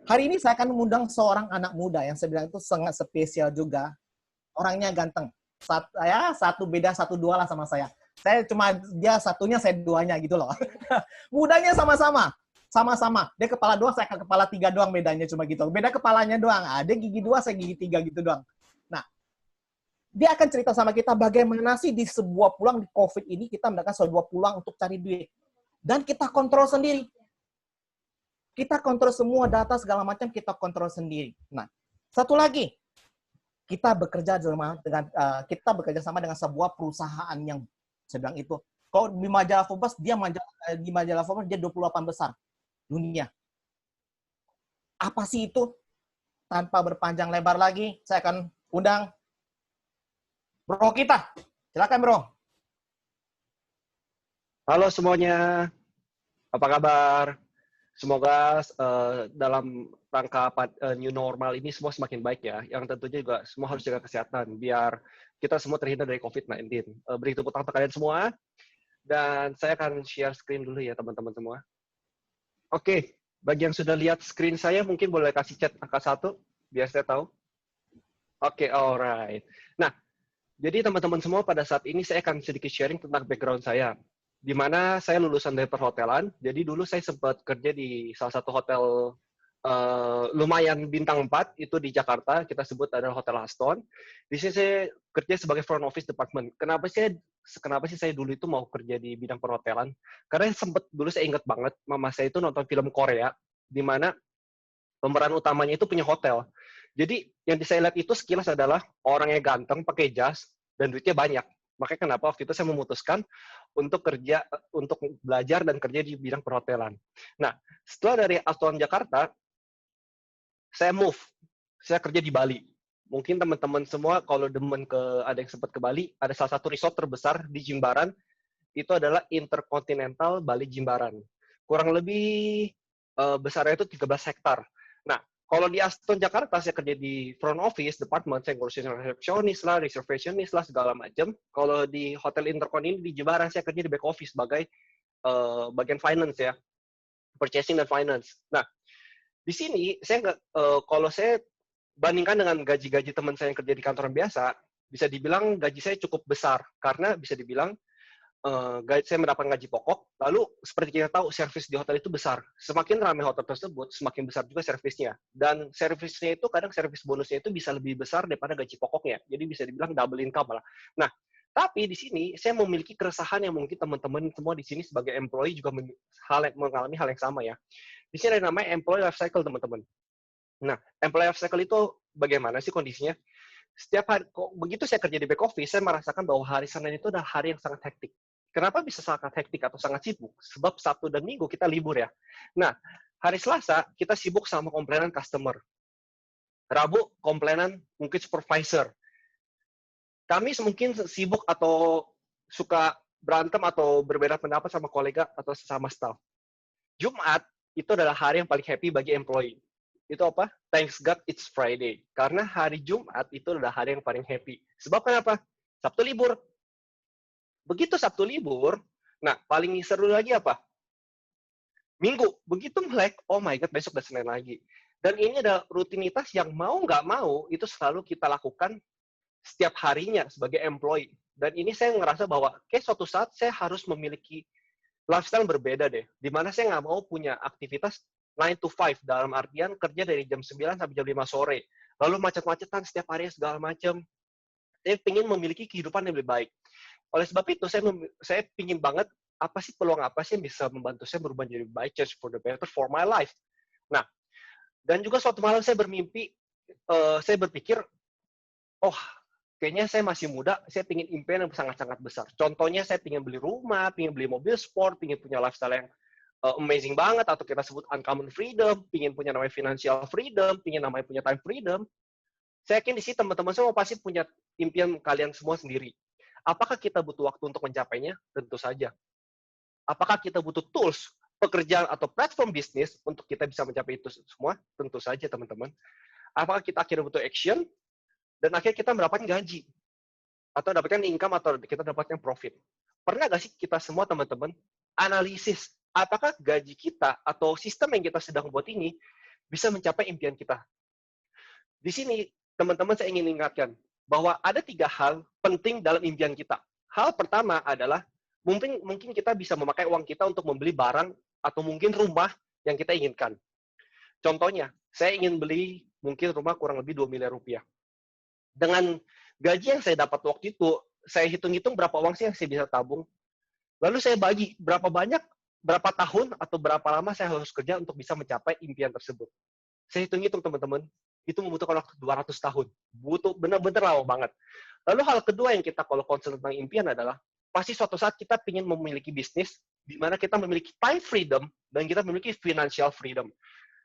Hari ini saya akan mengundang seorang anak muda yang saya bilang itu sangat spesial juga. Orangnya ganteng. Satu beda satu dua lah sama saya. Saya cuma dia satunya, saya duanya gitu loh. Mudanya sama-sama. Sama-sama. Dia kepala dua, saya kepala tiga doang bedanya cuma gitu. Beda kepalanya doang. Dia gigi dua, saya gigi tiga gitu doang. Nah, dia akan cerita sama kita bagaimana sih di sebuah pulang di COVID ini kita mendapatkan sebuah pulang untuk cari duit. Dan kita kontrol sendiri. Kita kontrol semua data segala macam, kita kontrol sendiri. Nah, satu lagi, kita bekerja sama dengan sebuah perusahaan yang sedang itu. Kalau di majalah Forbes, di majalah Forbes dia 28 besar dunia. Apa sih itu? Tanpa berpanjang lebar lagi, saya akan undang bro kita. Silakan bro. Halo semuanya, apa kabar? Semoga dalam rangka new normal ini semua semakin baik ya. Yang tentunya juga semua harus jaga kesehatan biar kita semua terhindar dari COVID-19. Beri tepuk tangan untuk kalian semua. Dan saya akan share screen dulu ya teman-teman semua. Oke, bagi yang sudah lihat screen saya mungkin boleh kasih chat angka 1 biar saya tahu. Oke, alright. Nah, jadi teman-teman semua pada saat ini saya akan sedikit sharing tentang background saya. Di mana saya lulusan dari perhotelan, jadi dulu saya sempat kerja di salah satu hotel lumayan bintang 4, itu di Jakarta, kita sebut adalah Hotel Aston. Di sini saya kerja sebagai front office department. Kenapa sih saya dulu itu mau kerja di bidang perhotelan? Karena sempat dulu saya ingat banget, mama saya itu nonton film Korea, di mana pemeran utamanya itu punya hotel. Jadi yang saya lihat itu sekilas adalah orangnya ganteng, pakai jas, dan duitnya banyak. Makanya kenapa waktu itu saya memutuskan untuk belajar dan kerja di bidang perhotelan. Nah, setelah dari Aston Jakarta, saya move. Saya kerja di Bali. Mungkin teman-teman semua kalau demen ada yang sempat ke Bali, ada salah satu resort terbesar di Jimbaran, itu adalah Intercontinental Bali Jimbaran. Kurang lebih besarnya itu 13 hektar. Nah, kalau di Aston Jakarta, saya kerja di front office, department, saya ngurusin resepsionis lah, reservationist lah, segala macam. Kalau di Hotel Intercon ini, di Jimbaran, saya kerja di back office sebagai bagian finance ya, purchasing dan finance. Nah, di sini, kalau saya bandingkan dengan gaji-gaji teman saya yang kerja di kantor biasa, bisa dibilang gaji saya cukup besar, karena bisa dibilang saya mendapat gaji pokok, lalu seperti kita tahu, servis di hotel itu besar. Semakin ramai hotel tersebut, semakin besar juga servisnya. Dan servisnya itu, kadang servis bonusnya itu bisa lebih besar daripada gaji pokoknya. Jadi bisa dibilang double income malah. Nah, tapi di sini, saya memiliki keresahan yang mungkin teman-teman semua di sini sebagai employee juga mengalami hal yang sama ya. Di sini ada namanya employee life cycle, teman-teman. Nah, employee life cycle itu bagaimana sih kondisinya? Setiap hari, begitu saya kerja di back office, saya merasakan bahwa hari Senin itu adalah hari yang sangat hektik. Kenapa bisa sangat hektik atau sangat sibuk? Sebab Sabtu dan Minggu kita libur ya. Nah, hari Selasa kita sibuk sama komplainan customer. Rabu komplainan mungkin supervisor. Kamis mungkin sibuk atau suka berantem atau berbeda pendapat sama kolega atau sesama staff. Jumat itu adalah hari yang paling happy bagi employee. Itu apa? Thanks God it's Friday. Karena hari Jumat itu adalah hari yang paling happy. Sebab kenapa? Sabtu libur. Begitu Sabtu libur, nah paling seru lagi apa? Minggu. Begitu melek, oh my God, besok udah Senin lagi. Dan ini ada rutinitas yang mau nggak mau, itu selalu kita lakukan setiap harinya sebagai employee. Dan ini saya ngerasa bahwa kayak suatu saat saya harus memiliki lifestyle berbeda deh. Dimana saya nggak mau punya aktivitas 9 to 5, dalam artian kerja dari jam 9 sampai jam 5 sore. Lalu macet-macetan setiap hari segala macam. Saya ingin memiliki kehidupan yang lebih baik. Oleh sebab itu, saya ingin banget apa sih peluang apa sih yang bisa membantu saya berubah jadi baik, change for the better for my life. Nah, dan juga suatu malam saya bermimpi, saya berpikir, oh kayaknya saya masih muda, saya ingin impian yang sangat-sangat besar. Contohnya saya ingin beli rumah, ingin beli mobil sport, ingin punya lifestyle yang amazing banget, atau kita sebut uncommon freedom, ingin punya namanya financial freedom, ingin namanya punya time freedom. Saya yakin di sini teman-teman semua pasti punya impian kalian semua sendiri. Apakah kita butuh waktu untuk mencapainya? Tentu saja. Apakah kita butuh tools, pekerjaan, atau platform bisnis untuk kita bisa mencapai itu semua? Tentu saja, teman-teman. Apakah kita akhirnya butuh action, dan akhirnya kita mendapatkan gaji, atau dapatkan income, atau kita dapatkan profit? Pernah nggak sih kita semua, teman-teman, analisis apakah gaji kita atau sistem yang kita sedang buat ini bisa mencapai impian kita. Di sini, teman-teman saya ingin ingatkan bahwa ada 3 hal penting dalam impian kita. Hal pertama adalah mungkin kita bisa memakai uang kita untuk membeli barang atau mungkin rumah yang kita inginkan. Contohnya, saya ingin beli mungkin rumah kurang lebih 2 miliar rupiah. Dengan gaji yang saya dapat waktu itu, saya hitung-hitung berapa uang sih yang saya bisa tabung. Lalu saya bagi berapa banyak, berapa tahun, atau berapa lama saya harus kerja untuk bisa mencapai impian tersebut. Saya hitung-hitung teman-teman, itu membutuhkan waktu 200 tahun. Butuh benar-benar lama banget. Lalu hal kedua yang kita kalau concern tentang impian adalah, pasti suatu saat kita ingin memiliki bisnis, di mana kita memiliki time freedom, dan kita memiliki financial freedom.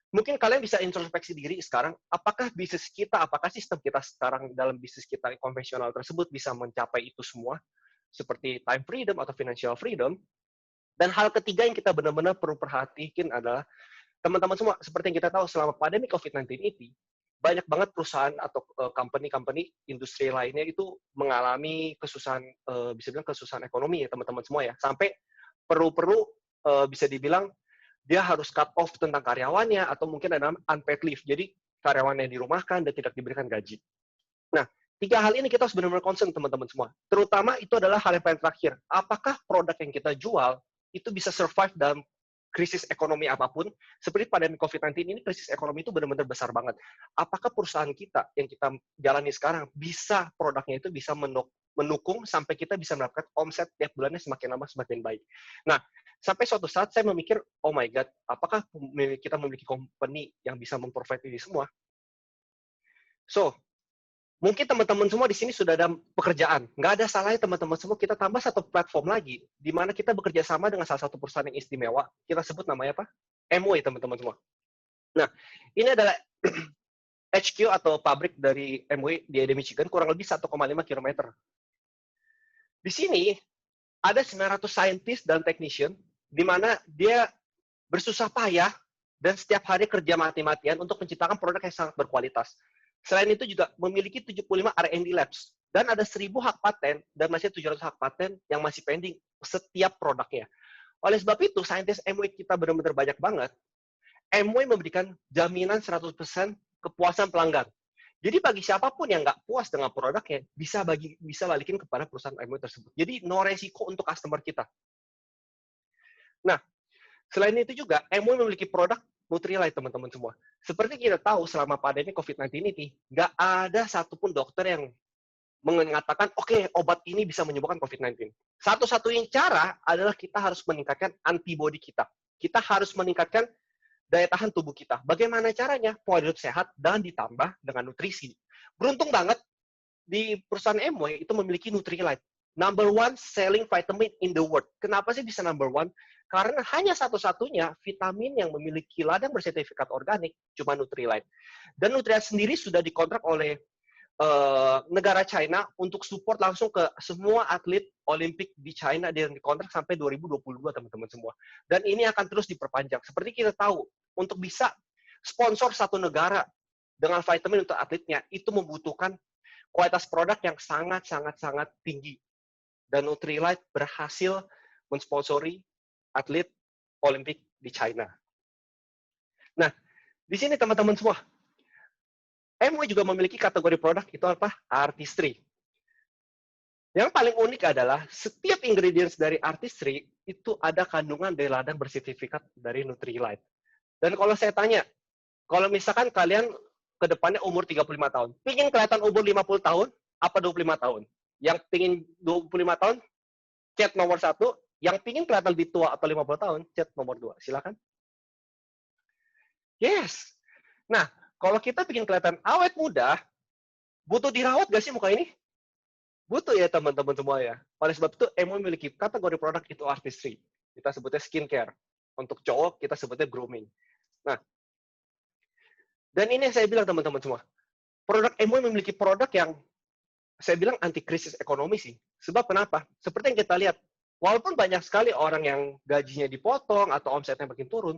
Mungkin kalian bisa introspeksi diri sekarang, apakah bisnis kita, apakah sistem kita sekarang dalam bisnis kita konvensional tersebut bisa mencapai itu semua, seperti time freedom atau financial freedom. Dan hal ketiga yang kita benar-benar perlu perhatikan adalah, teman-teman semua, seperti yang kita tahu selama pandemi COVID-19 ini, banyak banget perusahaan atau company-company industri lainnya itu mengalami kesusahan, bisa bilang kesusahan ekonomi ya teman-teman semua ya, sampai perlu bisa dibilang dia harus cut off tentang karyawannya, atau mungkin ada unpaid leave. Jadi, karyawannya dirumahkan dan tidak diberikan gaji. Nah, 3 hal ini kita harus benar-benar concern, teman-teman semua. Terutama itu adalah hal yang paling terakhir. Apakah produk yang kita jual itu bisa survive dalam krisis ekonomi apapun? Seperti pandemi COVID-19 ini, krisis ekonomi itu benar-benar besar banget. Apakah perusahaan kita yang kita jalani sekarang, produknya itu bisa mendukung sampai kita bisa mendapatkan omset tiap bulannya semakin lama semakin baik. Nah, sampai suatu saat saya memikir, oh my God, apakah kita memiliki company yang bisa memprovide ini semua? So, mungkin teman-teman semua di sini sudah ada pekerjaan. Nggak ada salahnya teman-teman semua kita tambah satu platform lagi, di mana kita bekerja sama dengan salah satu perusahaan yang istimewa. Kita sebut namanya apa? Amway, teman-teman semua. Nah, ini adalah HQ atau pabrik dari Amway di Eden, Michigan, kurang lebih 1,5 km. Di sini, ada 900 scientist dan technician, di mana dia bersusah payah dan setiap hari kerja mati-matian untuk menciptakan produk yang sangat berkualitas. Selain itu juga memiliki 75 R&D labs, dan ada 1.000 hak paten, dan masih 700 hak paten yang masih pending setiap produknya. Oleh sebab itu, saintis Amway kita benar-benar banyak banget. Amway memberikan jaminan 100% kepuasan pelanggan. Jadi bagi siapapun yang nggak puas dengan produknya, bisa balikin kepada perusahaan Amway tersebut. Jadi no resiko untuk customer kita. Nah, selain itu juga, Amway memiliki produk Nutrilite, teman-teman semua. Seperti kita tahu, selama pandemi COVID-19 ini, nggak ada satupun dokter yang mengatakan, oke, obat ini bisa menyembuhkan COVID-19. Satu-satunya cara adalah kita harus meningkatkan antibodi kita. Kita harus meningkatkan daya tahan tubuh kita. Bagaimana caranya? Pola hidup sehat dan ditambah dengan nutrisi. Beruntung banget, di perusahaan Amway itu memiliki Nutrilite. Number 1 selling vitamin in the world. Kenapa sih bisa number 1? Karena hanya satu-satunya vitamin yang memiliki ladang bersertifikat organik cuma Nutrilite. Dan Nutrilite sendiri sudah dikontrak oleh negara China untuk support langsung ke semua atlet Olimpik di China dan dikontrak sampai 2022, teman-teman semua. Dan ini akan terus diperpanjang. Seperti kita tahu, untuk bisa sponsor satu negara dengan vitamin untuk atletnya, itu membutuhkan kualitas produk yang sangat-sangat tinggi. Dan Nutrilite berhasil mensponsori atlet Olimpik di China. Nah, di sini teman-teman semua, Amway juga memiliki kategori produk itu apa? Artistry. Yang paling unik adalah setiap ingredients dari Artistry itu ada kandungan dari ladang bersertifikat dari Nutrilite. Dan kalau saya tanya, kalau misalkan kalian ke depannya umur 35 tahun, pingin kelihatan umur 50 tahun, apa 25 tahun? Yang pingin 25 tahun, chat nomor 1. Yang pingin kelihatan lebih tua atau 50 tahun, chat nomor 2. Silakan. Yes. Nah, kalau kita pingin kelihatan awet muda, butuh dirawat gak sih muka ini? Butuh ya teman-teman semua ya. Oleh sebab itu, Amway memiliki kategori produk itu artistry. Kita sebutnya skincare. Untuk cowok, kita sebutnya grooming. Nah, dan ini yang saya bilang teman-teman semua. Produk Amway memiliki produk yang saya bilang anti krisis ekonomi sih. Sebab kenapa? Seperti yang kita lihat, walaupun banyak sekali orang yang gajinya dipotong atau omsetnya makin turun,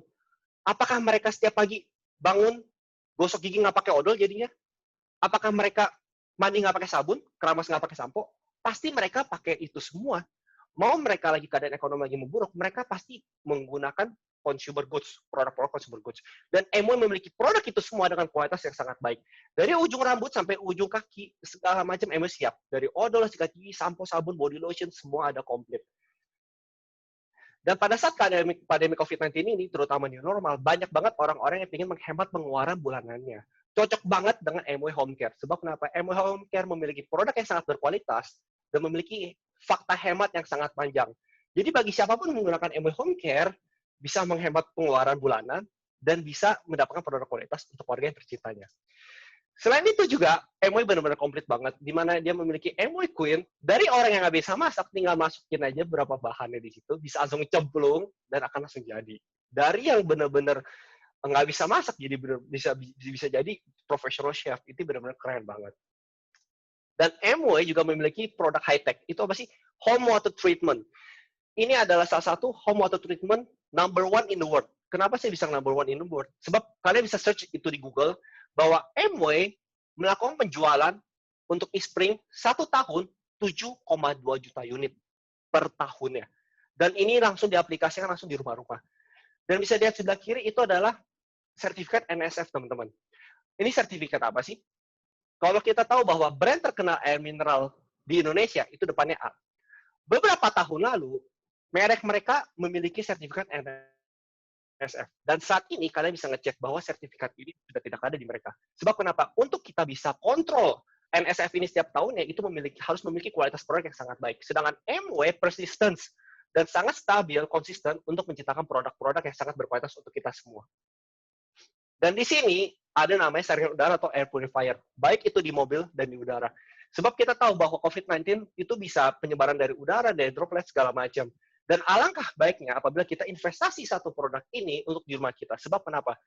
apakah mereka setiap pagi bangun, gosok gigi nggak pakai odol jadinya? Apakah mereka mandi nggak pakai sabun, keramas nggak pakai sampo? Pasti mereka pakai itu semua. Mau mereka lagi keadaan ekonomi lagi memburuk, mereka pasti menggunakan consumer goods, produk-produk consumer goods. Dan MUI memiliki produk itu semua dengan kualitas yang sangat baik. Dari ujung rambut sampai ujung kaki, segala macam MUI siap. Dari odol, sikat gigi, sampo, sabun, body lotion, semua ada komplit. Dan pada saat pandemi COVID-19 ini, terutama new normal, banyak banget orang-orang yang ingin menghemat pengeluaran bulanannya. Cocok banget dengan MUI Home Care. Sebab kenapa? MUI Home Care memiliki produk yang sangat berkualitas dan memiliki fakta hemat yang sangat panjang. Jadi bagi siapapun yang menggunakan MUI Home Care, bisa menghemat pengeluaran bulanan dan bisa mendapatkan produk kualitas untuk keluarga yang tercintanya. Selain itu juga, MUI benar-benar komplit banget, di mana dia memiliki MUI Queen, dari orang yang nggak bisa masak, tinggal masukin aja berapa bahannya di situ, bisa langsung cemplung, dan akan langsung jadi. Dari yang benar-benar nggak bisa masak, jadi bisa jadi professional chef, itu benar-benar keren banget. Dan MUI juga memiliki produk high-tech, itu apa sih? Home water treatment. Ini adalah salah satu home water treatment number 1 in the world. Kenapa saya bisa number 1 in the world? Sebab kalian bisa search itu di Google, bahwa MUI melakukan penjualan untuk e-spring 1 tahun 7,2 juta unit per tahunnya. Dan ini langsung diaplikasikan langsung di rumah-rumah. Dan bisa lihat sebelah kiri itu adalah sertifikat NSF, teman-teman. Ini sertifikat apa sih? Kalau kita tahu bahwa brand terkenal air mineral di Indonesia itu depannya A. Beberapa tahun lalu, merek mereka memiliki sertifikat NSF. Dan saat ini kalian bisa ngecek bahwa sertifikat ini sudah tidak ada di mereka. Sebab kenapa? Untuk kita bisa kontrol NSF ini setiap tahunnya, itu harus memiliki kualitas produk yang sangat baik. Sedangkan MUI persistence dan sangat stabil, konsisten untuk menciptakan produk-produk yang sangat berkualitas untuk kita semua. Dan di sini ada namanya saringan udara atau air purifier, baik itu di mobil dan di udara. Sebab kita tahu bahwa COVID-19 itu bisa penyebaran dari udara, dari droplet, segala macam. Dan alangkah baiknya apabila kita investasi satu produk ini untuk di rumah kita. Sebab kenapa?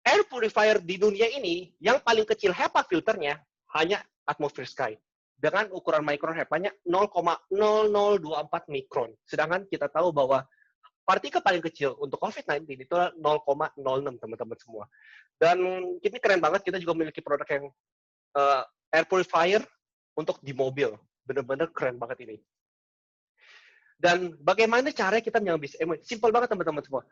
Air purifier di dunia ini, yang paling kecil HEPA filternya hanya atmosphere sky. Dengan ukuran mikron HEPA-nya 0,0024 mikron. Sedangkan kita tahu bahwa partikel paling kecil untuk COVID-19 itu 0,06, teman-teman semua. Dan ini keren banget, kita juga memiliki produk yang air purifier untuk di mobil. Benar-benar keren banget ini. Dan bagaimana caranya kita mengambil MUI? Simple banget, teman-teman semua.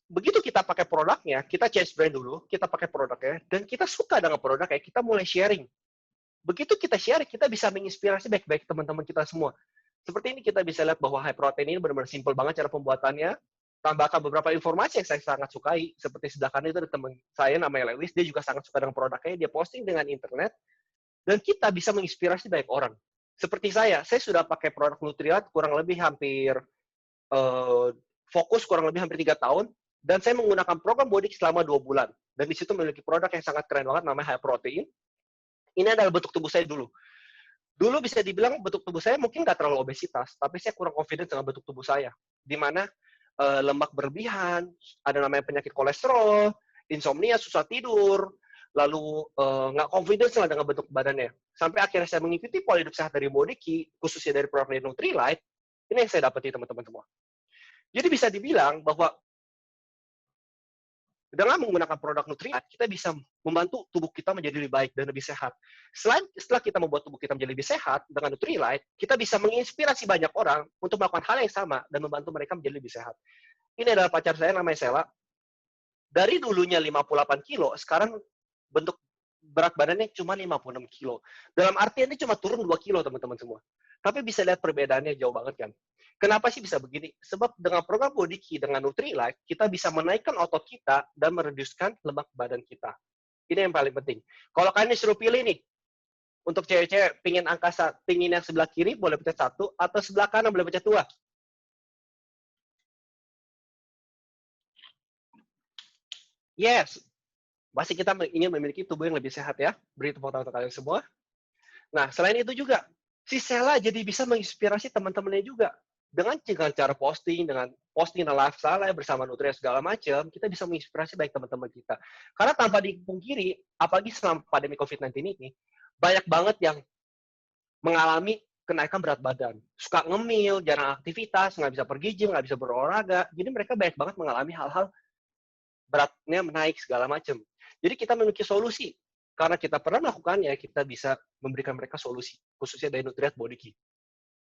Begitu kita pakai produknya, kita change brand dulu, kita pakai produknya, dan kita suka dengan produknya, kita mulai sharing. Begitu kita sharing, kita bisa menginspirasi baik-baik teman-teman kita semua. Seperti ini kita bisa lihat bahwa high protein ini benar-benar simple banget cara pembuatannya. Tambahkan beberapa informasi yang saya sangat sukai. Seperti sebelah kanan itu ada teman saya namanya Lewis, dia juga sangat suka dengan produknya, dia posting dengan internet, dan kita bisa menginspirasi banyak orang. Seperti saya sudah pakai produk Nutrilite kurang lebih hampir fokus kurang lebih hampir 3 tahun, dan saya menggunakan program body selama 2 bulan. Dan di situ memiliki produk yang sangat keren banget, namanya high protein. Ini adalah bentuk tubuh saya dulu. Dulu bisa dibilang bentuk tubuh saya mungkin nggak terlalu obesitas, tapi saya kurang confident dengan bentuk tubuh saya. Di mana lemak berlebihan, ada namanya penyakit kolesterol, insomnia, susah tidur, lalu nggak confident dengan bentuk badannya. Sampai akhirnya saya mengikuti pola hidup sehat dari Bodiki, khususnya dari program Nutrilite, ini yang saya dapati teman-teman semua. Jadi bisa dibilang bahwa dengan menggunakan produk Nutrilite, kita bisa membantu tubuh kita menjadi lebih baik dan lebih sehat. Setelah kita membuat tubuh kita menjadi lebih sehat dengan Nutrilite, kita bisa menginspirasi banyak orang untuk melakukan hal yang sama dan membantu mereka menjadi lebih sehat. Ini adalah pacar saya, namanya Sela. Dari dulunya 58 kilo, sekarang bentuk berat badannya cuma 56 kilo. Dalam artian ini cuma turun 2 kilo, teman-teman semua. Tapi bisa lihat perbedaannya jauh banget kan. Kenapa sih bisa begini? Sebab dengan program Bodiki, dengan Nutrilite, kita bisa menaikkan otot kita dan meredukskan lemak badan kita. Ini yang paling penting. Kalau kalian disuruh pilih nih, untuk cewek-cewek pingin yang sebelah kiri boleh pencet 1, atau sebelah kanan boleh pencet 2. Yes, pasti kita ingin memiliki tubuh yang lebih sehat ya. Beri tepuk tangan untuk kalian semua. Nah, selain itu juga, si Sela jadi bisa menginspirasi teman-temannya juga. Dengan cara posting dan lifestyle bersama Nutrilite segala macam, kita bisa menginspirasi baik teman-teman kita. Karena tanpa dipungkiri, apalagi selama pandemi COVID-19 ini, banyak banget yang mengalami kenaikan berat badan. Suka ngemil, jarang aktivitas, nggak bisa pergi gym, nggak bisa berolahraga. Jadi mereka banyak banget mengalami hal-hal beratnya menaik segala macam. Jadi kita memiliki solusi. Karena kita pernah melakukannya, kita bisa memberikan mereka solusi. Khususnya dari Nutrilite Bodiki.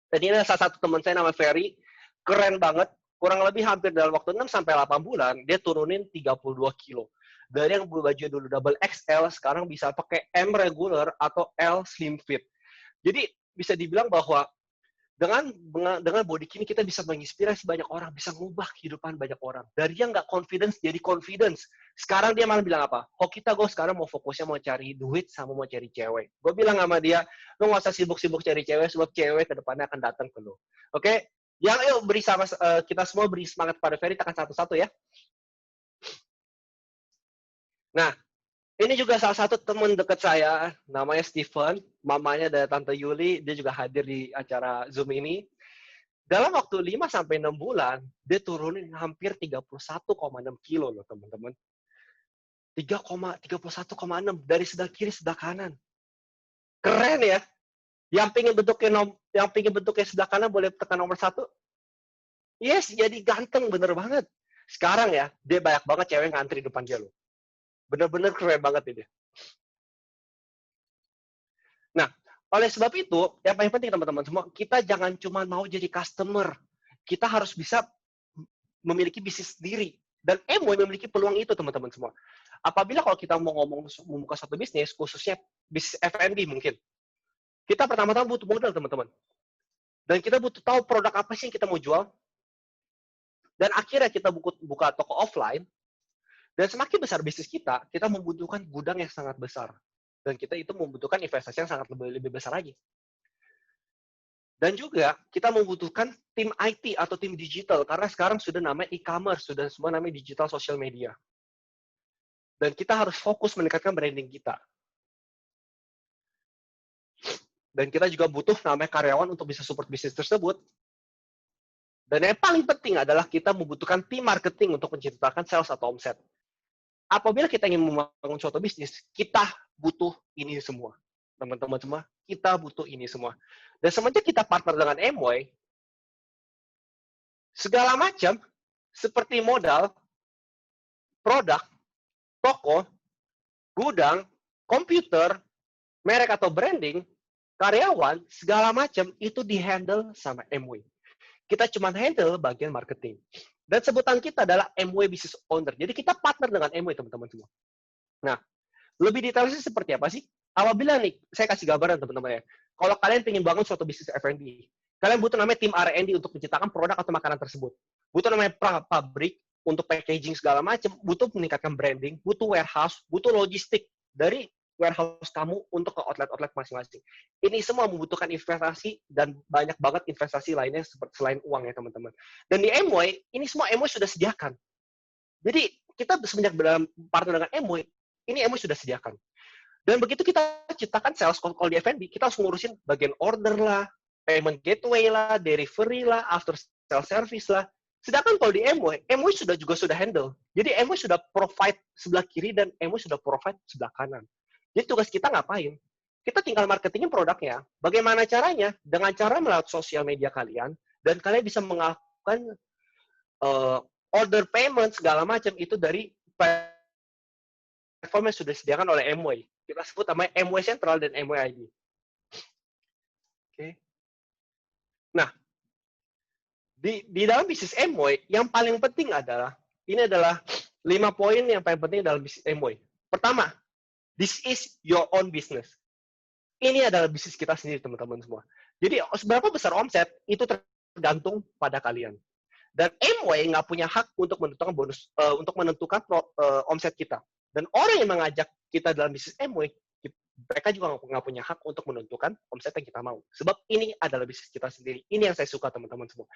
Dan ini adalah salah satu teman saya namanya Ferry, keren banget, kurang lebih hampir dalam waktu 6 sampai 8 bulan, dia turunin 32 kilo. Dari yang baju dulu double XL, sekarang bisa pakai M regular atau L slim fit. Jadi bisa dibilang bahwa dengan body kini kita bisa menginspirasi banyak orang, bisa ngubah kehidupan banyak orang. Dari yang nggak confidence jadi confidence. Sekarang dia malah bilang apa? Oh kita gue sekarang mau fokusnya mau cari duit sama mau cari cewek. Gue bilang sama dia, lo nggak usah sibuk-sibuk cari cewek, sebab cewek kedepannya akan datang ke lo. Oke? Yang yuk beri sama kita semua beri semangat pada Ferry, tekan satu-satu ya. Nah, ini juga salah satu teman dekat saya, namanya Steven, mamanya dari Tante Yuli, dia juga hadir di acara Zoom ini. Dalam waktu 5-6 bulan, dia turunin hampir 31,6 kilo loh, teman-teman. 31,6 dari sebelah kiri, sebelah kanan. Keren ya? Yang pingin bentuknya sebelah kanan boleh tekan nomor 1. Yes, jadi ganteng, bener banget. Sekarang ya, dia banyak banget cewek ngantri depan dia loh. Bener-bener keren banget ini. Nah, oleh sebab itu, yang paling penting teman-teman semua, kita jangan cuma mau jadi customer. Kita harus bisa memiliki bisnis sendiri. Dan Amway memiliki peluang itu, teman-teman semua. Apabila kalau kita mau membuka satu bisnis, khususnya bisnis F&B mungkin, kita pertama-tama butuh modal, teman-teman. Dan kita butuh tahu produk apa sih yang kita mau jual. Dan akhirnya kita buka toko offline. Dan semakin besar bisnis kita membutuhkan gudang yang sangat besar. Dan kita itu membutuhkan investasi yang sangat lebih besar lagi. Dan juga kita membutuhkan tim IT atau tim digital, karena sekarang sudah namanya e-commerce, sudah semua namanya digital social media. Dan kita harus fokus meningkatkan branding kita. Dan kita juga butuh namanya karyawan untuk bisa support bisnis tersebut. Dan yang paling penting adalah kita membutuhkan tim marketing untuk menciptakan sales atau omset. Apabila kita ingin membangun suatu bisnis, kita butuh ini semua. Teman-teman semua, kita butuh ini semua. Dan semenjak kita partner dengan Amway, segala macam seperti modal, produk, toko, gudang, komputer, merek atau branding, karyawan, segala macam itu di-handle sama Amway. Kita cuma handle bagian marketing. Dan sebutan kita adalah Amway Business Owner. Jadi kita partner dengan Amway, teman-teman semua. Nah, lebih detailnya seperti apa sih? Apabila nih, saya kasih gambaran teman-teman ya. Kalau kalian ingin bangun suatu bisnis F&B, kalian butuh namanya tim R&D untuk menciptakan produk atau makanan tersebut. Butuh namanya pabrik untuk packaging segala macam, butuh meningkatkan branding, butuh warehouse, butuh logistik dari warehouse kamu untuk ke outlet-outlet masing-masing. Ini semua membutuhkan investasi dan banyak banget investasi lainnya selain uang ya teman-teman. Dan di Amway, ini semua Amway sudah sediakan. Jadi kita semenjak partner dengan Amway, ini Amway sudah sediakan. Dan begitu kita ciptakan sales call di F&B, kita harus ngurusin bagian order lah, payment gateway lah, delivery lah, after sales service lah. Sedangkan kalau di Amway sudah handle. Jadi Amway sudah provide sebelah kiri dan Amway sudah provide sebelah kanan. Jadi tugas kita ngapain? Kita tinggal marketingin produknya. Bagaimana caranya? Dengan cara melalui sosial media kalian, dan kalian bisa melakukan order payment segala macam itu dari platform yang sudah disediakan oleh Amway. Kita sebut namanya Amway Central dan Amway ID. Oke. Nah, di dalam bisnis Amway, yang paling penting adalah, ini adalah 5 poin yang paling penting dalam bisnis Amway. Pertama, this is your own business. Ini adalah bisnis kita sendiri, teman-teman semua. Jadi, seberapa besar omset, itu tergantung pada kalian. Dan Amway nggak punya hak untuk menentukan omset kita. Dan orang yang mengajak kita dalam bisnis Amway, mereka juga nggak punya hak untuk menentukan omset yang kita mau. Sebab ini adalah bisnis kita sendiri. Ini yang saya suka, teman-teman semua.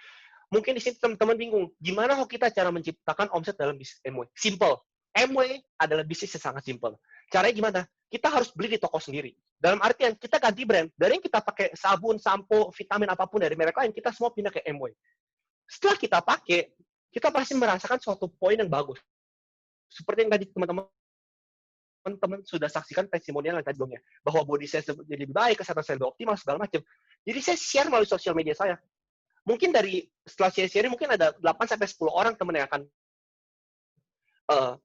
Mungkin di sini teman-teman bingung, gimana kok kita cara menciptakan omset dalam bisnis Amway? Simple. Amway adalah bisnis yang sangat simple. Caranya gimana? Kita harus beli di toko sendiri. Dalam artian, kita ganti brand. Dari yang kita pakai sabun, sampo, vitamin, apapun dari merek lain, kita semua pindah ke Amway. Setelah kita pakai, kita pasti merasakan suatu poin yang bagus. Seperti yang tadi teman-teman sudah saksikan testimonial yang tadi sebelumnya, bahwa body saya jadi lebih baik, kesehatan saya lebih optimal, segala macam. Jadi saya share melalui sosial media saya. Mungkin setelah saya share, mungkin ada 8-10 orang teman yang akan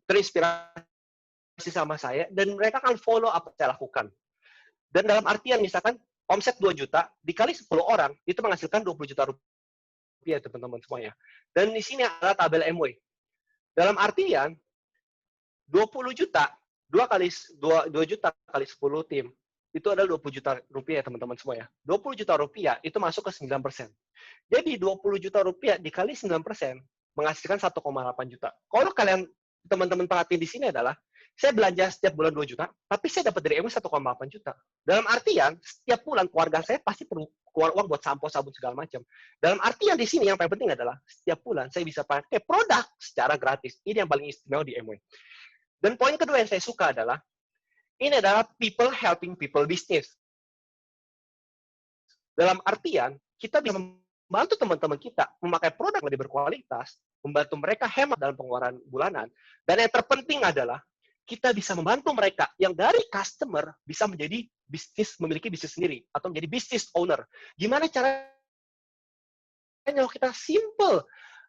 terinspirasi sama saya, dan mereka akan follow apa yang saya lakukan. Dan dalam artian, misalkan, omset 2 juta, dikali 10 orang, itu menghasilkan 20 juta rupiah. rupiah teman-teman semuanya. Dan di sini adalah tabel Amway. Dalam artian 20 juta 2 juta kali 10 tim itu adalah 20 juta rupiah teman-teman semua ya. 20 juta rupiah itu masuk ke 9%. Jadi 20 juta rupiah dikali 9% menghasilkan 1,8 juta. Kalau kalian teman-teman perhatiin di sini adalah saya belanja setiap bulan 2 juta, tapi saya dapat dari Amway 1,8 juta. Dalam artian, setiap bulan keluarga saya pasti perlu keluar uang buat sampo, sabun, segala macam. Dalam artian di sini yang paling penting adalah setiap bulan saya bisa pakai produk secara gratis. Ini yang paling istimewa di Amway. Dan poin kedua yang saya suka adalah, ini adalah people helping people business. Dalam artian, kita bisa membantu teman-teman kita memakai produk yang lebih berkualitas, membantu mereka hemat dalam pengeluaran bulanan, dan yang terpenting adalah, kita bisa membantu mereka yang dari customer bisa menjadi bisnis, memiliki bisnis sendiri, atau menjadi business owner. Gimana caranya? Kita simple.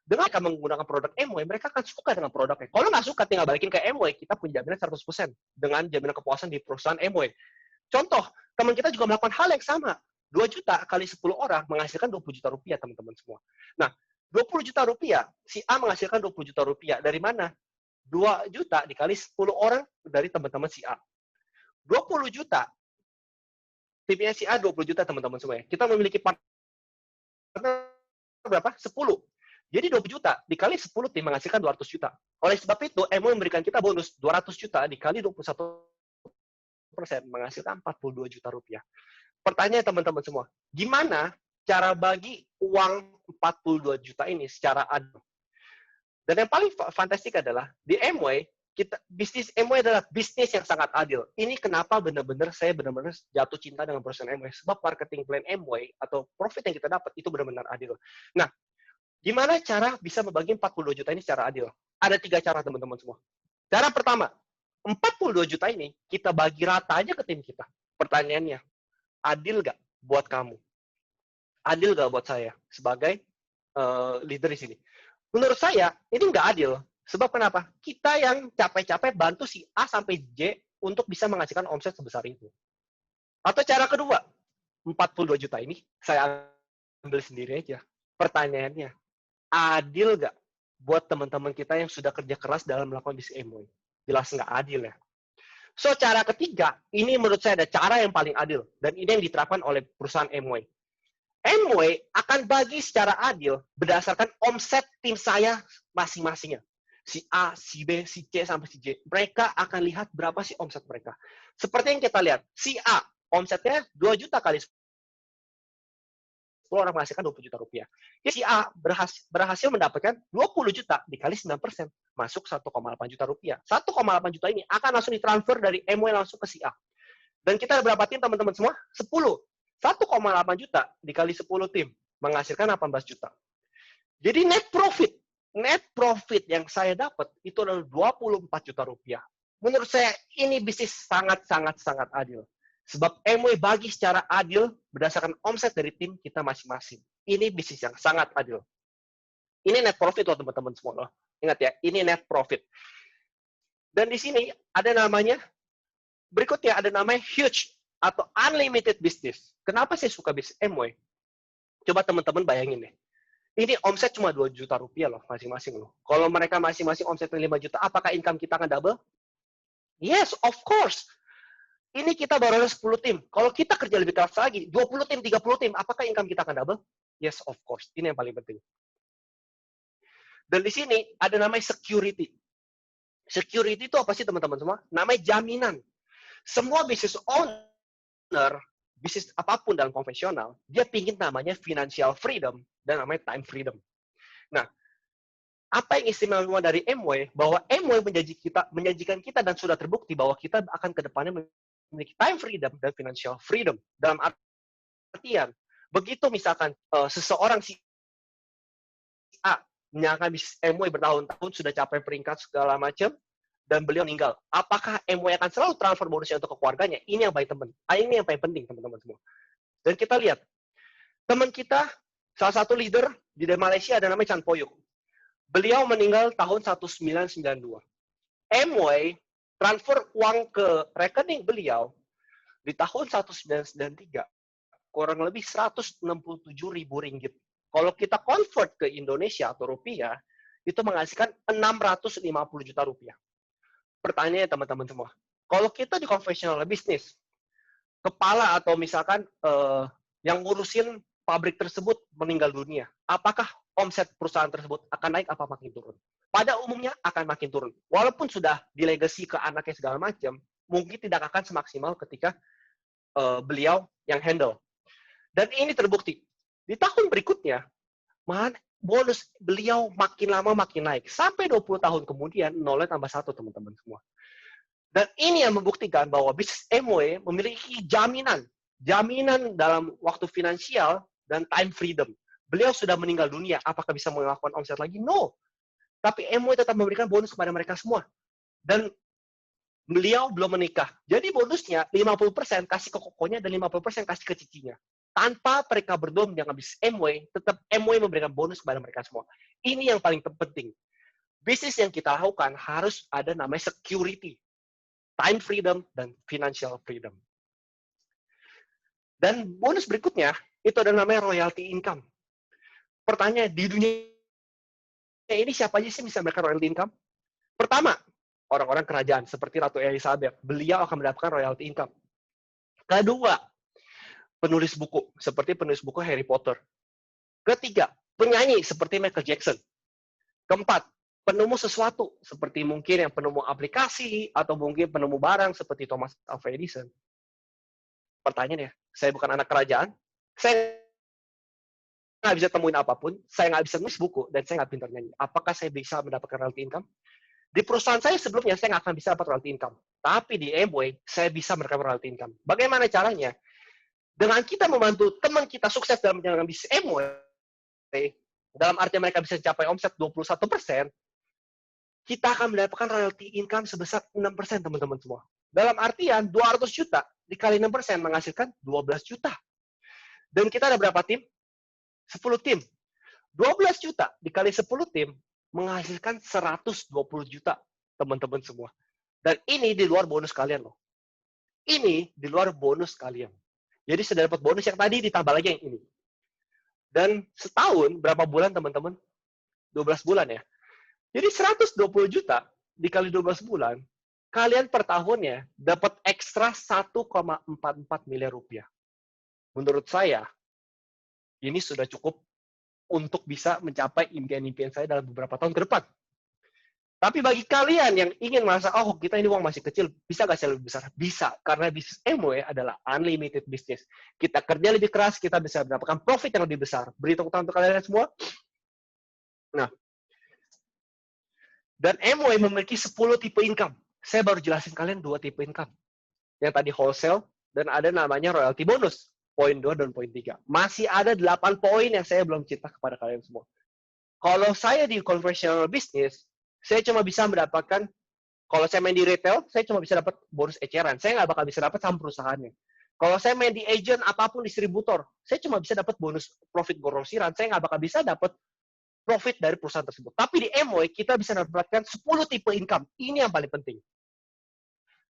Dengan mereka menggunakan produk Amway, mereka akan suka dengan produknya. Kalau nggak suka, tinggal balikin ke Amway. Kita punya jaminan 100% dengan jaminan kepuasan di perusahaan Amway. Contoh, teman kita juga melakukan hal yang sama. 2 juta kali 10 orang menghasilkan 20 juta rupiah, teman-teman semua. Nah, 20 juta rupiah, si A menghasilkan 20 juta rupiah. Dari mana? 2 juta dikali 10 orang dari teman-teman si A. 20 juta. Timnya si A 20 juta, teman-teman semua. Kita memiliki partner berapa? 10. Jadi 20 juta dikali 10 tim menghasilkan 200 juta. Oleh sebab itu, Amway memberikan kita bonus 200 juta dikali 21% menghasilkan 42 juta rupiah. Pertanyaan teman-teman semua, gimana cara bagi uang 42 juta ini secara adil? Dan yang paling fantastik adalah, di Amway, bisnis Amway adalah bisnis yang sangat adil. Ini kenapa saya benar-benar jatuh cinta dengan perusahaan Amway. Sebab marketing plan Amway atau profit yang kita dapat itu benar-benar adil. Nah, gimana cara bisa membagi 42 juta ini secara adil? Ada 3 cara, teman-teman semua. Cara pertama, 42 juta ini kita bagi rata aja ke tim kita. Pertanyaannya, adil nggak buat kamu? Adil nggak buat saya sebagai leader di sini? Menurut saya, ini nggak adil. Sebab kenapa? Kita yang capek-capek bantu si A sampai J untuk bisa menghasilkan omset sebesar itu. Atau cara kedua, 42 juta ini saya ambil sendiri aja. Pertanyaannya, adil nggak buat teman-teman kita yang sudah kerja keras dalam melakukan bisnis Amway? Jelas nggak adil ya. So, cara ketiga, ini menurut saya ada cara yang paling adil. Dan ini yang diterapkan oleh perusahaan Amway. Amway akan bagi secara adil berdasarkan omset tim saya masing-masingnya. Si A, si B, si C, sampai si J. Mereka akan lihat berapa sih omset mereka. Seperti yang kita lihat, si A, omsetnya 2 juta kali 10 orang menghasilkan 20 juta rupiah. Jadi si A berhasil mendapatkan 20 juta dikali 9%. Masuk 1,8 juta rupiah. 1,8 juta ini akan langsung ditransfer dari Amway langsung ke si A. Dan kita berapa tim, teman-teman semua? 10. 1,8 juta dikali 10 tim menghasilkan 18 juta. Jadi net profit yang saya dapat itu adalah 24 juta rupiah. Menurut saya ini bisnis sangat adil. Sebab Amway bagi secara adil berdasarkan omset dari tim kita masing-masing. Ini bisnis yang sangat adil. Ini net profit loh, teman-teman semua loh. Ingat ya, ini net profit. Dan di sini ada namanya, berikutnya ada namanya huge atau unlimited business. Kenapa saya suka bisnis Amway? Coba teman-teman bayangin deh. Ini omset cuma 2 juta rupiah loh, masing-masing loh. Kalau mereka masing-masing omsetnya 5 juta, apakah income kita akan double? Yes, of course. Ini kita baru ada 10 tim. Kalau kita kerja lebih keras lagi, 20 tim, 30 tim, apakah income kita akan double? Yes, of course. Ini yang paling penting. Dan di sini ada namanya security. Security itu apa sih, teman-teman semua? Namanya jaminan. Semua business owner, bisnis apapun dalam konvensional, dia pingin namanya financial freedom dan namanya time freedom. Nah, apa yang istimewa dari Amway? Bahwa Amway menjanjikan kita dan sudah terbukti bahwa kita akan ke depannya memiliki time freedom dan financial freedom. Dalam artian, begitu misalkan seseorang si A menjalankan bisnis Amway bertahun-tahun, sudah capai peringkat segala macam, dan beliau meninggal. Apakah Amway akan selalu transfer bonusnya untuk ke keluarganya? Ini yang paling penting, teman-teman semua. Dan kita lihat, teman kita, salah satu leader di Malaysia ada namanya Chan Poyuk. Beliau meninggal tahun 1992. Amway transfer uang ke rekening beliau di tahun 1993 kurang lebih 167.000 ringgit. Kalau kita convert ke Indonesia atau rupiah, itu menghasilkan 650 juta rupiah. Pertanyaannya teman-teman semua, kalau kita di conventional business, kepala atau misalkan yang ngurusin pabrik tersebut meninggal dunia, apakah omset perusahaan tersebut akan naik apa makin turun? Pada umumnya akan makin turun. Walaupun sudah dilegasi ke anaknya segala macam, mungkin tidak akan semaksimal ketika beliau yang handle. Dan ini terbukti. Di tahun berikutnya, bonus beliau makin lama makin naik. Sampai 20 tahun kemudian, nolnya tambah 1, teman-teman semua. Dan ini yang membuktikan bahwa bisnis Amway memiliki jaminan dalam waktu finansial dan time freedom. Beliau sudah meninggal dunia, apakah bisa melakukan omset lagi? No. Tapi Amway tetap memberikan bonus kepada mereka semua. Dan beliau belum menikah. Jadi bonusnya 50% kasih ke kokonya dan 50% kasih ke cicinya. Tanpa mereka berdua menjaga bisnis Amway, tetap Amway memberikan bonus kepada mereka semua. Ini yang paling penting. Bisnis yang kita lakukan harus ada namanya security, time freedom, dan financial freedom. Dan bonus berikutnya, itu ada namanya royalty income. Pertanyaan, di dunia ini siapa aja sih bisa mendapatkan royalty income? Pertama, orang-orang kerajaan seperti Ratu Elizabeth. Beliau akan mendapatkan royalty income. Kedua, penulis buku, seperti penulis buku Harry Potter. Ketiga, penyanyi seperti Michael Jackson. Keempat, penemu sesuatu, seperti mungkin yang penemu aplikasi, atau mungkin penemu barang seperti Thomas Alva Edison. Pertanyaannya, saya bukan anak kerajaan, saya nggak bisa temuin apapun, saya nggak bisa nulis buku, dan saya nggak pintar nyanyi. Apakah saya bisa mendapatkan royalty income? Di perusahaan saya sebelumnya, saya nggak akan bisa dapat royalty income. Tapi di Amway, saya bisa mendapatkan royalty income. Bagaimana caranya? Dengan kita membantu teman kita sukses dalam menjalankan bisnis Amway, dalam arti mereka bisa mencapai omset 21%, kita akan mendapatkan royalty income sebesar 6%, teman-teman semua. Dalam artian 200 juta dikali 6% menghasilkan 12 juta. Dan kita ada berapa tim? 10 tim. 12 juta dikali 10 tim menghasilkan 120 juta, teman-teman semua. Dan ini di luar bonus kalian loh. Ini di luar bonus kalian. Jadi sudah dapat bonus yang tadi ditambah lagi yang ini. Dan setahun berapa bulan, teman-teman? 12 bulan ya. Jadi 120 juta dikali 12 bulan, kalian per tahunnya dapat ekstra 1,44 miliar rupiah. Menurut saya, ini sudah cukup untuk bisa mencapai impian-impian saya dalam beberapa tahun ke depan. Tapi bagi kalian yang ingin merasa, oh kita ini uang masih kecil, bisa nggak sih lebih besar? Bisa, karena bisnis Amway adalah unlimited business. Kita kerja lebih keras, kita bisa mendapatkan profit yang lebih besar. Beri tepuk tangan untuk kalian semua. Nah, dan Amway memiliki 10 tipe income. Saya baru jelasin kalian 2 tipe income. Yang tadi wholesale, dan ada namanya royalty bonus. Poin 2 dan poin 3. Masih ada 8 poin yang saya belum cerita kepada kalian semua. Kalau saya di conventional business, saya cuma bisa mendapatkan, kalau saya main di retail, saya cuma bisa dapat bonus eceran. Saya nggak bakal bisa dapat saham perusahaannya. Kalau saya main di agent, apapun distributor, saya cuma bisa dapat bonus profit grosiran. Saya nggak bakal bisa dapat profit dari perusahaan tersebut. Tapi di Amway, kita bisa mendapatkan 10 tipe income. Ini yang paling penting.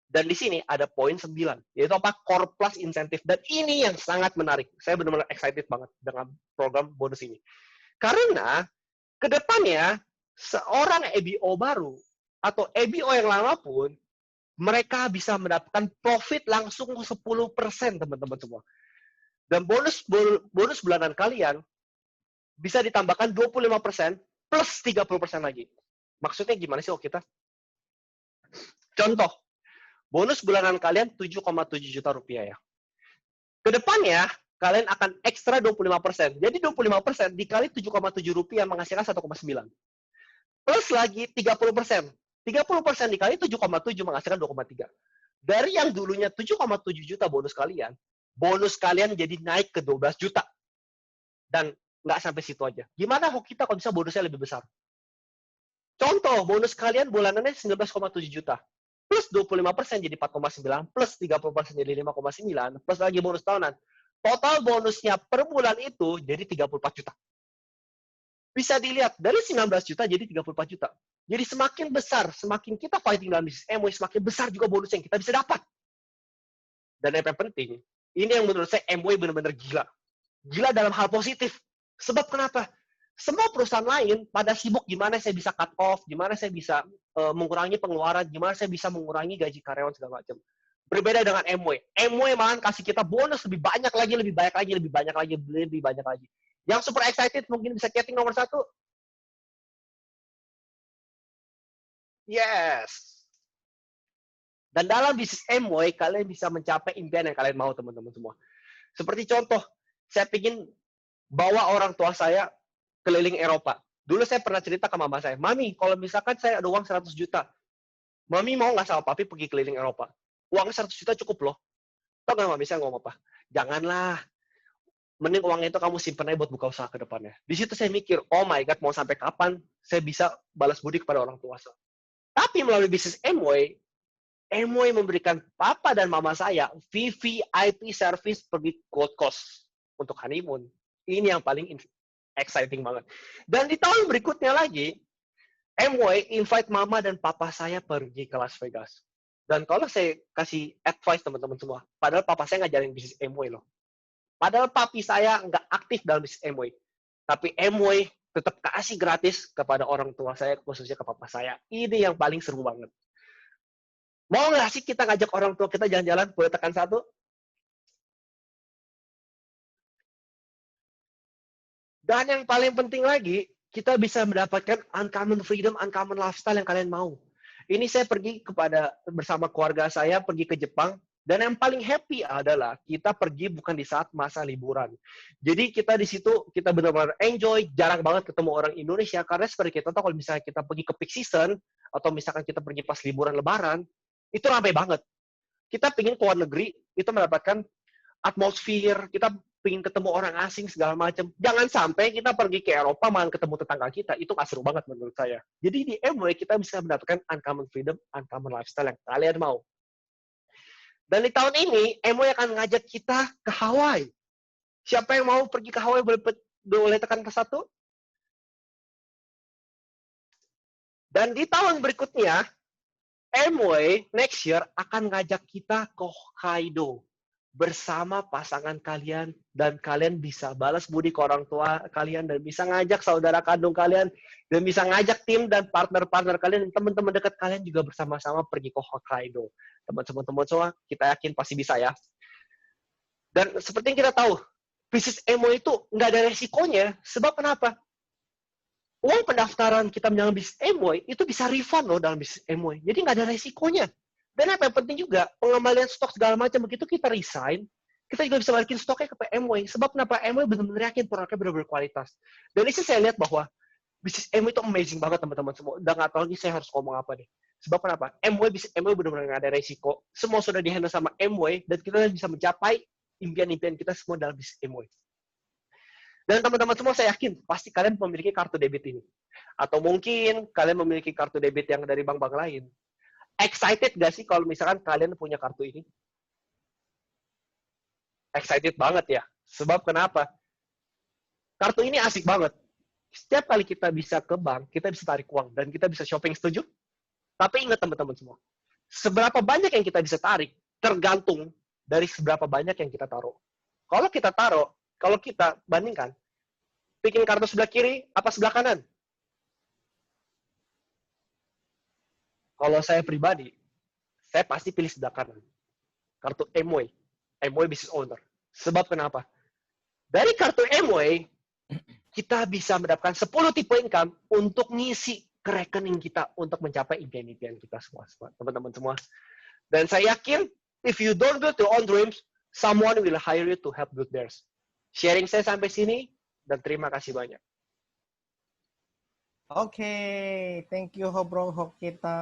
Dan di sini ada poin 9, yaitu apa? Core Plus Incentive. Dan ini yang sangat menarik. Saya benar-benar excited banget dengan program bonus ini. Karena ke depannya, seorang EBO baru atau EBO yang lama pun, mereka bisa mendapatkan profit langsung 10%, teman-teman semua. Dan bonus bulanan kalian bisa ditambahkan 25% plus 30% lagi. Maksudnya gimana sih kita? Contoh, bonus bulanan kalian 7,7 juta rupiah ya. Kedepannya, kalian akan ekstra 25%. Jadi 25% dikali 7,7 rupiah menghasilkan 1,9. Plus lagi 30%. 30% dikali 7,7 menghasilkan 2,3. Dari yang dulunya 7,7 juta bonus kalian jadi naik ke 12 juta. Dan nggak sampai situ aja. Gimana kita kalau bisa bonusnya lebih besar? Contoh, bonus kalian bulanannya 19,7 juta. Plus 25% jadi 4,9, plus 30% jadi 5,9, plus lagi bonus tahunan. Total bonusnya per bulan itu jadi 34 juta. Bisa dilihat, dari 19 juta jadi 34 juta. Jadi semakin besar, semakin kita fighting dalam bisnis Amway, semakin besar juga bonus yang kita bisa dapat. Dan yang penting, ini yang menurut saya Amway benar-benar gila. Gila dalam hal positif. Sebab kenapa? Semua perusahaan lain pada sibuk gimana saya bisa cut off, gimana saya bisa mengurangi pengeluaran, gimana saya bisa mengurangi gaji karyawan segala macam. Berbeda dengan Amway. Amway malah kasih kita bonus lebih banyak lagi, lebih banyak lagi, lebih banyak lagi, lebih banyak lagi. Yang super excited mungkin bisa chatting nomor 1. Yes. Dan dalam bisnis Amway, kalian bisa mencapai impian yang kalian mau, teman-teman semua. Seperti contoh, saya ingin bawa orang tua saya keliling Eropa. Dulu saya pernah cerita ke mama saya, Mami, kalau misalkan saya ada uang 100 juta, Mami mau nggak sama Papi pergi keliling Eropa? Uang 100 juta cukup loh. Tahu nggak Mami saya ngomong apa? Janganlah. Mending uangnya itu kamu simpan aja buat buka usaha ke depannya. Di situ saya mikir, oh my God, mau sampai kapan saya bisa balas budi kepada orang tua saya. Tapi melalui bisnis Amway memberikan papa dan mama saya VVIP service pergi Gold Coast untuk honeymoon. Ini yang paling exciting banget. Dan di tahun berikutnya lagi, Amway invite mama dan papa saya pergi ke Las Vegas. Dan kalau saya kasih advice teman-teman semua, padahal papa saya ngajarin bisnis Amway loh. Padahal papi saya nggak aktif dalam bisnis Amway. Tapi Amway tetap kasih gratis kepada orang tua saya, khususnya ke papa saya. Ini yang paling seru banget. Mau nggak sih kita ngajak orang tua kita jalan-jalan? Boleh tekan 1? Dan yang paling penting lagi, kita bisa mendapatkan uncommon freedom, uncommon lifestyle yang kalian mau. Ini saya pergi bersama keluarga saya, pergi ke Jepang, dan yang paling happy adalah kita pergi bukan di saat masa liburan. Jadi kita di situ, kita benar-benar enjoy, jarang banget ketemu orang Indonesia, karena seperti kita tahu kalau misalnya kita pergi ke peak season, atau misalkan kita pergi pas liburan lebaran, itu ramai banget. Kita pengen ke luar negeri, itu mendapatkan atmosfer, kita pengen ketemu orang asing segala macam. Jangan sampai kita pergi ke Eropa malah ketemu tetangga kita. Itu nggak seru banget menurut saya. Jadi di Amway kita bisa mendapatkan uncommon freedom, uncommon lifestyle yang kalian mau. Dan di tahun ini, Amway akan ngajak kita ke Hawaii. Siapa yang mau pergi ke Hawaii boleh tekan ke 1? Dan di tahun berikutnya, Amway next year akan ngajak kita ke Hokkaido bersama pasangan kalian, dan kalian bisa balas budi ke orang tua kalian, dan bisa ngajak saudara kandung kalian, dan bisa ngajak tim dan partner-partner kalian, teman-teman dekat kalian juga bersama-sama pergi ke Hokkaido. Teman-teman semua, kita yakin pasti bisa ya. Dan seperti yang kita tahu, bisnis Amway itu nggak ada resikonya. Sebab kenapa? Uang pendaftaran kita menjalankan bisnis Amway itu bisa refund loh dalam bisnis Amway. Jadi nggak ada resikonya. Dan apa yang penting juga, pengembalian stok segala macam, begitu kita resign, kita juga bisa balikin stoknya ke Amway. Sebab kenapa? Amway benar-benar yakin produknya benar-benar kualitas. Dan ini saya lihat bahwa bisnis Amway itu amazing banget teman-teman semua. Udah nggak tahu lagi saya harus ngomong apa nih. Sebab kenapa? Bisnis Amway benar-benar nggak ada resiko. Semua sudah di-handle sama Amway, dan kita bisa mencapai impian-impian kita semua dalam bisnis Amway. Dan teman-teman semua saya yakin pasti kalian memiliki kartu debit ini. Atau mungkin kalian memiliki kartu debit yang dari bank-bank lain. Excited gak sih kalau misalkan kalian punya kartu ini? Excited banget ya. Sebab kenapa? Kartu ini asik banget. Setiap kali kita bisa ke bank, kita bisa tarik uang dan kita bisa shopping, setuju? Tapi ingat teman-teman semua, seberapa banyak yang kita bisa tarik tergantung dari seberapa banyak yang kita taruh. Kalau kita bandingkan, bikin kartu sebelah kiri apa sebelah kanan? Kalau saya pribadi, saya pasti pilih sebelah kanan. Kartu Amway Business Owner. Sebab kenapa? Dari kartu Amway, kita bisa mendapatkan 10 tipe income untuk ngisi ke rekening kita untuk mencapai impian-impian kita semua, teman-teman semua. Dan saya yakin, if you don't build your own dreams, someone will hire you to help build theirs. Sharing saya sampai sini, dan terima kasih banyak. Oke, thank you Bro Hokita.